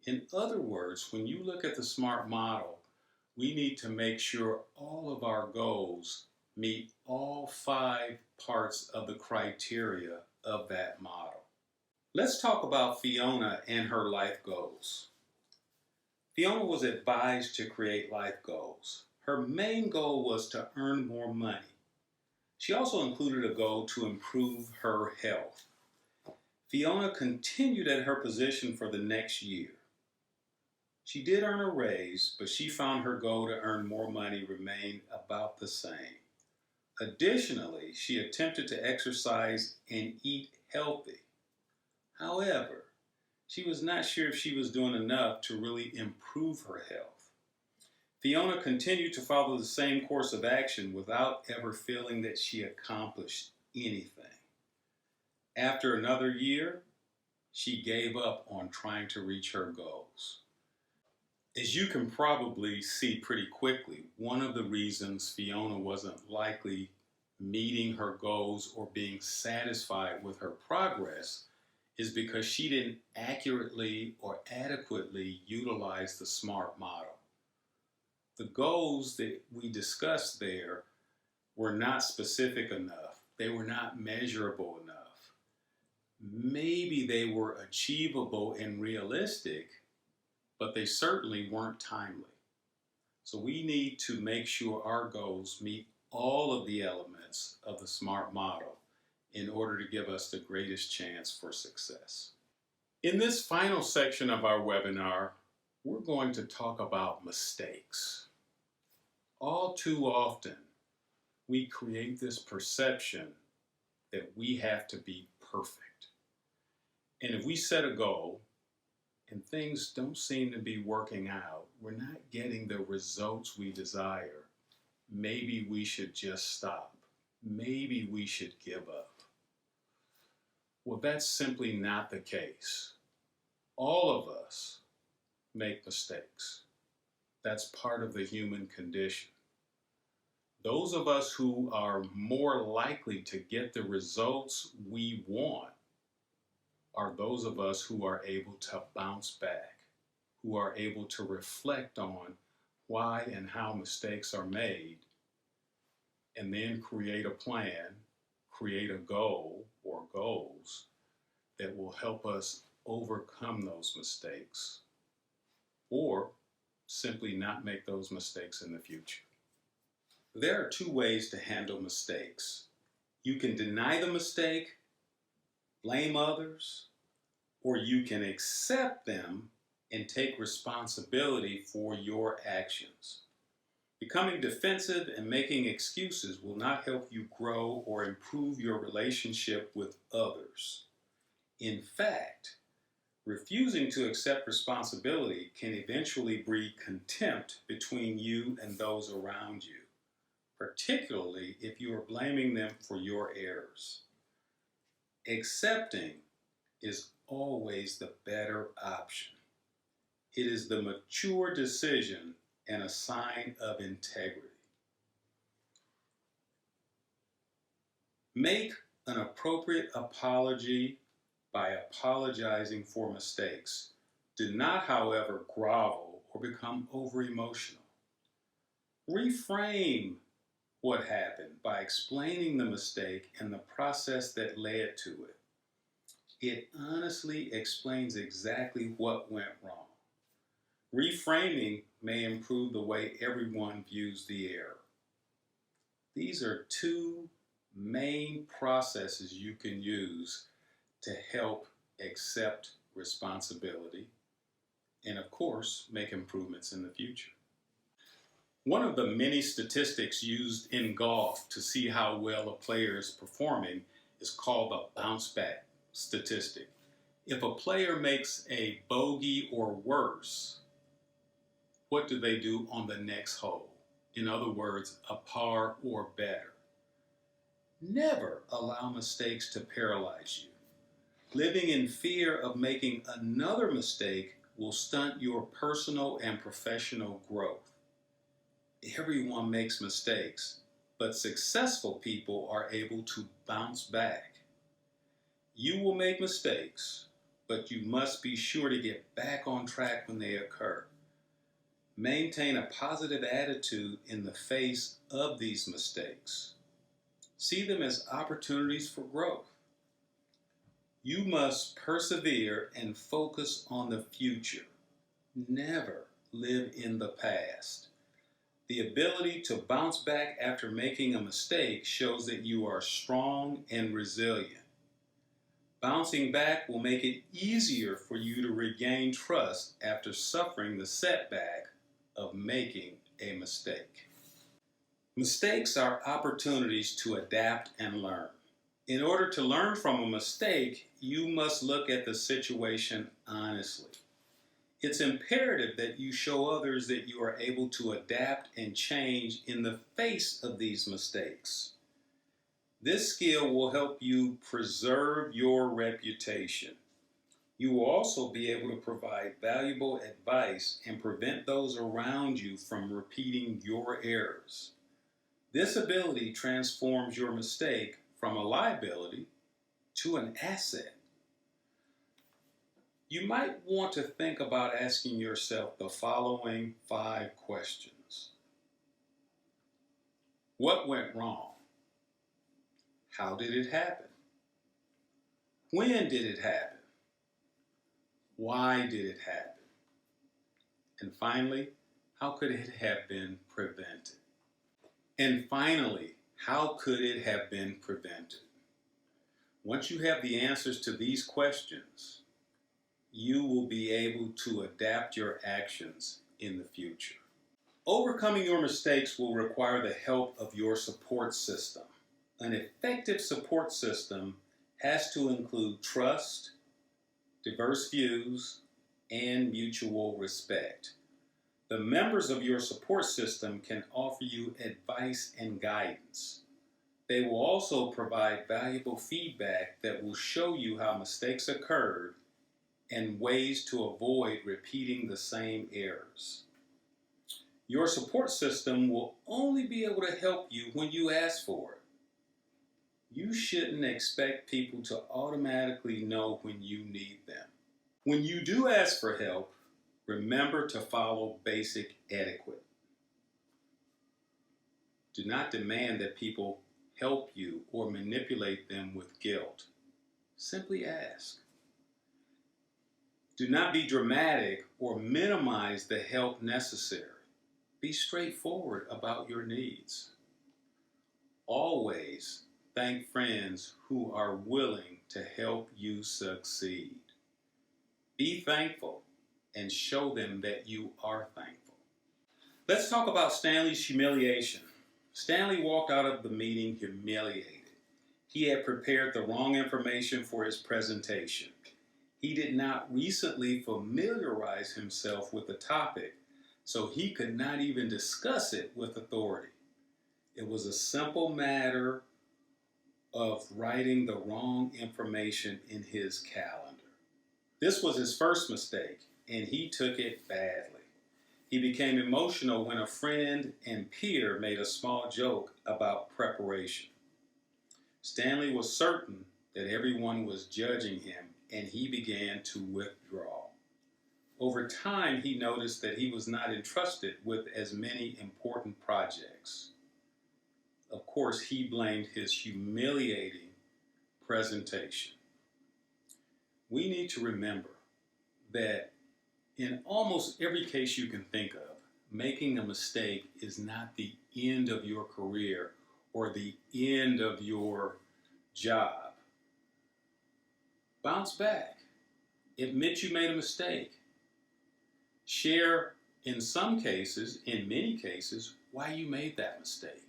In other words, when you look at the SMART model, we need to make sure all of our goals meet all 5 parts of the criteria of that model. Let's talk about Fiona and her life goals. Fiona was advised to create life goals. Her main goal was to earn more money. She also included a goal to improve her health. Fiona continued at her position for the next year. She did earn a raise, but she found her goal to earn more money remained about the same. Additionally, she attempted to exercise and eat healthy. However, she was not sure if she was doing enough to really improve her health. Fiona continued to follow the same course of action without ever feeling that she accomplished anything. After another year, she gave up on trying to reach her goals. As you can probably see pretty quickly, one of the reasons Fiona wasn't likely meeting her goals or being satisfied with her progress is because she didn't accurately or adequately utilize the SMART model. The goals that we discussed there were not specific enough. They were not measurable enough. Maybe they were achievable and realistic, but they certainly weren't timely. So we need to make sure our goals meet all of the elements of the SMART model in order to give us the greatest chance for success. In this final section of our webinar, we're going to talk about mistakes. All too often, we create this perception that we have to be perfect. And if we set a goal and things don't seem to be working out, we're not getting the results we desire, maybe we should just stop. Maybe we should give up. Well, that's simply not the case. All of us make mistakes. That's part of the human condition. Those of us who are more likely to get the results we want are those of us who are able to bounce back, who are able to reflect on why and how mistakes are made, and then create a plan, create a goal or goals that will help us overcome those mistakes or simply not make those mistakes in the future. There are two ways to handle mistakes. You can deny the mistake, blame others, or you can accept them and take responsibility for your actions. Becoming defensive and making excuses will not help you grow or improve your relationship with others. In fact, refusing to accept responsibility can eventually breed contempt between you and those around you, particularly if you are blaming them for your errors. Accepting is always the better option. It is the mature decision and a sign of integrity. Make an appropriate apology by apologizing for mistakes. Do not, however, grovel or become over-emotional. Reframe what happened by explaining the mistake and the process that led to it. It honestly explains exactly what went wrong. Reframing may improve the way everyone views the error. These are two main processes you can use to help accept responsibility and, of course, make improvements in the future. One of the many statistics used in golf to see how well a player is performing is called the bounce back statistic. If a player makes a bogey or worse, what do they do on the next hole? In other words, a par or better. Never allow mistakes to paralyze you. Living in fear of making another mistake will stunt your personal and professional growth. Everyone makes mistakes, but successful people are able to bounce back. You will make mistakes, but you must be sure to get back on track when they occur. Maintain a positive attitude in the face of these mistakes. See them as opportunities for growth. You must persevere and focus on the future. Never live in the past. The ability to bounce back after making a mistake shows that you are strong and resilient. Bouncing back will make it easier for you to regain trust after suffering the setback of making a mistake. Mistakes are opportunities to adapt and learn. In order to learn from a mistake, you must look at the situation honestly. It's imperative that you show others that you are able to adapt and change in the face of these mistakes. This skill will help you preserve your reputation. You will also be able to provide valuable advice and prevent those around you from repeating your errors. This ability transforms your mistake from a liability to an asset. You might want to think about asking yourself the following 5 questions. What went wrong? How did it happen? When did it happen? Why did it happen? And finally, how could it have been prevented? And finally, how could it have been prevented? Once you have the answers to these questions, you will be able to adapt your actions in the future. Overcoming your mistakes will require the help of your support system. An effective support system has to include trust, diverse views, and mutual respect. The members of your support system can offer you advice and guidance. They will also provide valuable feedback that will show you how mistakes occurred and ways to avoid repeating the same errors. Your support system will only be able to help you when you ask for it. You shouldn't expect people to automatically know when you need them. When you do ask for help, remember to follow basic etiquette. Do not demand that people help you or manipulate them with guilt. Simply ask. Do not be dramatic or minimize the help necessary. Be straightforward about your needs. Always thank friends who are willing to help you succeed. Be thankful and show them that you are thankful. Let's talk about Stanley's humiliation. Stanley walked out of the meeting humiliated. He had prepared the wrong information for his presentation. He did not recently familiarize himself with the topic, so he could not even discuss it with authority. It was a simple matter of writing the wrong information in his calendar. This was his first mistake, and he took it badly. He became emotional when a friend and peer made a small joke about preparation. Stanley was certain that everyone was judging him, and he began to withdraw. Over time, he noticed that he was not entrusted with as many important projects. Of course, he blamed his humiliating presentation. We need to remember that in almost every case you can think of, making a mistake is not the end of your career or the end of your job. Bounce back. Admit you made a mistake. Share, in some cases, in many cases, why you made that mistake.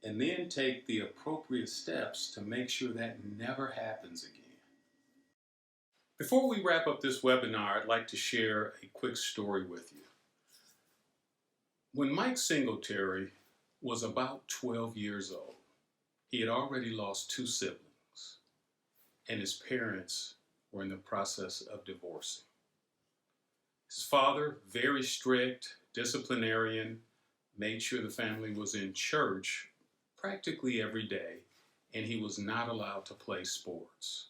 And then take the appropriate steps to make sure that never happens again. Before we wrap up this webinar, I'd like to share a quick story with you. When Mike Singletary was about 12 years old, he had already lost 2 siblings, and his parents were in the process of divorcing. His father, very strict, disciplinarian, made sure the family was in church practically every day, and he was not allowed to play sports.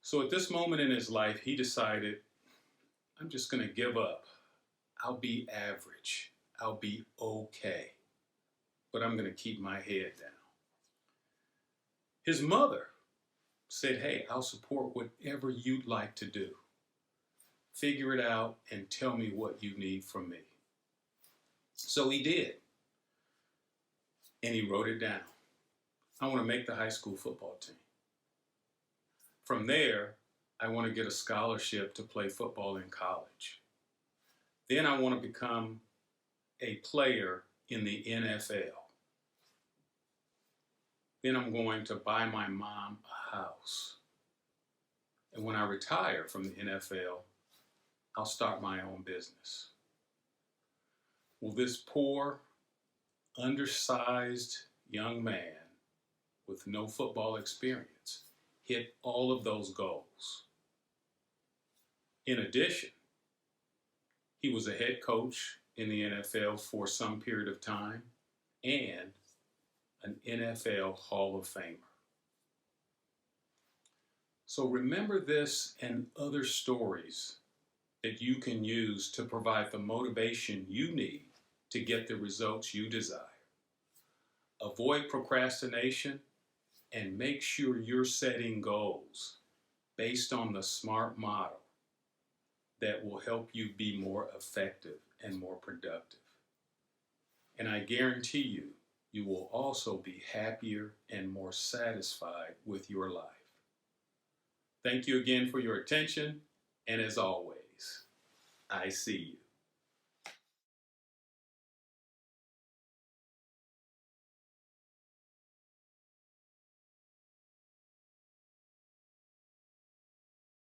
So at this moment in his life, he decided, I'm just going to give up. I'll be average. I'll be okay. But I'm going to keep my head down. His mother said, hey, I'll support whatever you'd like to do. Figure it out and tell me what you need from me. So he did. And he wrote it down. I want to make the high school football team. From there, I want to get a scholarship to play football in college. Then I want to become a player in the NFL. Then I'm going to buy my mom a house. And when I retire from the NFL, I'll start my own business. Well, this poor, undersized young man with no football experience hit all of those goals. In addition, he was a head coach in the NFL for some period of time and an NFL Hall of Famer. So remember this and other stories that you can use to provide the motivation you need to get the results you desire. Avoid procrastination and make sure you're setting goals based on the SMART model that will help you be more effective and more productive. And I guarantee you, you will also be happier and more satisfied with your life. Thank you again for your attention, and as always, I see you.